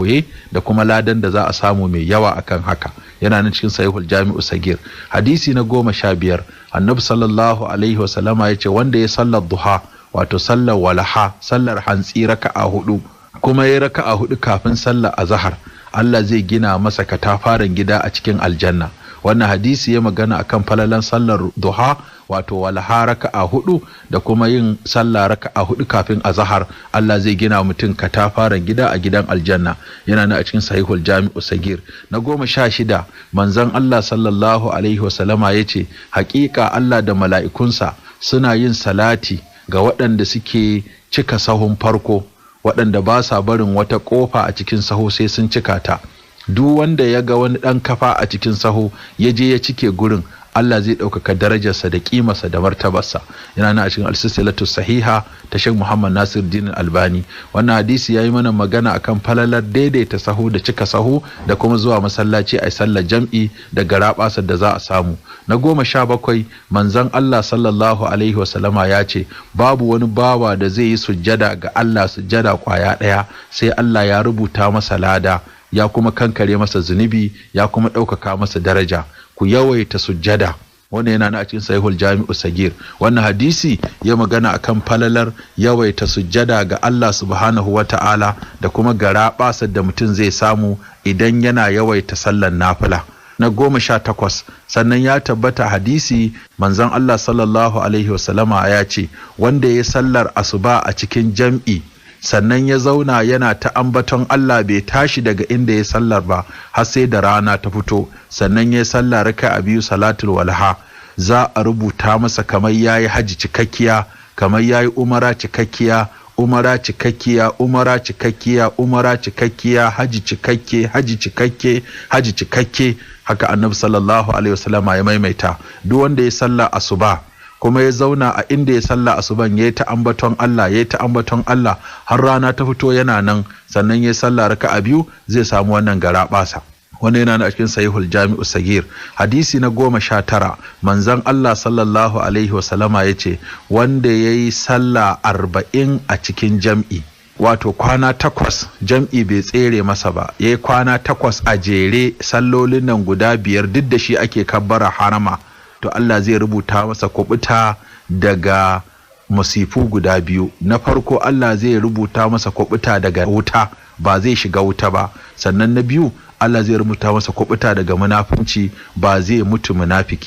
koye da kuma ladan da za a samu mai yawa akan haka. Yana nan cikin sahihul jami'u sagir. Hadisi na 15, annabi sallallahu alaihi wasallama ya ce wanda ya sallar duha wato sallar walaha, sallar hantsi raka'a 4 kuma ya raka'a 4 kafin sallar azhar, Allah zai gina masa katafaren gida a cikin aljanna. Wannan hadisi ya magana akan falalan sallar duha wato walaha raka'a 4 da kuma yin sallah raka'a 4 kafin azhar, Allah zai gina mutum katafaren gida a gidan aljanna. Yana nan a cikin sahihul jami'u sagir. Na 16, manzon Allah sallallahu alaihi wasallama yace haƙiƙa Allah da mala'ikunsa suna yin salati ga waɗanda suke cika sahun farko, waɗanda ba sa barin wata ƙofa a cikin saho sai sun cika ta. Duk wanda ya ga wani ɗan kafa a cikin saho ya je ya cike gurin, Allah zai ɗaukaka darajarsa da ƙimarsa da martabarsa. Yana nan a cikin al-silsilatu sahiha ta Sheikh Muhammad Nasiruddin Albani. Wannan hadisi yayi mana magana akan falalar daidaita sahu da cika sahu da kuma zuwa masallaci a sallar jam'i da garabasar da za a samu. Na 17, manzon Allah sallallahu alaihi wasallama ya ce babu wani bawa da zai yi sujjada ga Allah sujjada kwaya ɗaya sai Allah ya rubuta masa lada, ya kuma kankare masa zunubi, ya kuma ɗaukaka masa daraja. Ku yawaita sujjada. Wannan yana a cikin sahihul jami'u sagir. Wannan hadisi ya magana akan falalar yawaita sujjada ga Allah subhanahu wata'ala da kuma garabasar da mutum zai samu idan yana yawaita sallar nafila. Na 18, sannan ya tabbata hadisi manzon Allah sallallahu alaihi wasallama ya ce wanda ya sallar asuba a cikin jam'i sannan ya zauna yana ta ambaton Allah bai tashi daga inda ya sallar ba har sai da rana ta fito, sannan ya sallar raka'a 2 salatul walha, za a rubuta masa kamar yayi haji cikakkiya, kamar yayi umara cikakkiya, umara cikakkiya, umara cikakkiya, umara cikakkiya, haji cikakke, haji cikakke, haji cikakke. Haka annabi sallallahu alaihi wasallama ya maimaita. Duk wanda ya sallar asuba kuma ya zauna a inda ya sallah asuban yayi ta ambaton Allah har rana ta fito yana nan, sannan yayi sallah raka'a 2 zai samu wannan garabasa. Wannan yana a cikin sahihul jami'u sagir. Hadisi na 19, manzon Allah sallallahu alaihi wasallama yace wanda yayi sallah 40 a cikin jam'i, wato kwana 8 jam'i bai tsere masa ba, yayi kwana 8 a jere sallolin nan guda 5 duk da shi ake kabbara harama, to Allah zai rubuta masa kubuta daga musifu guda 2. Na farko Allah zai rubuta masa kubuta daga wuta, ba zai shiga wuta ba. Sannan na biyu Allah zai rubuta masa kubuta daga munafunci, ba zai mutu munafiki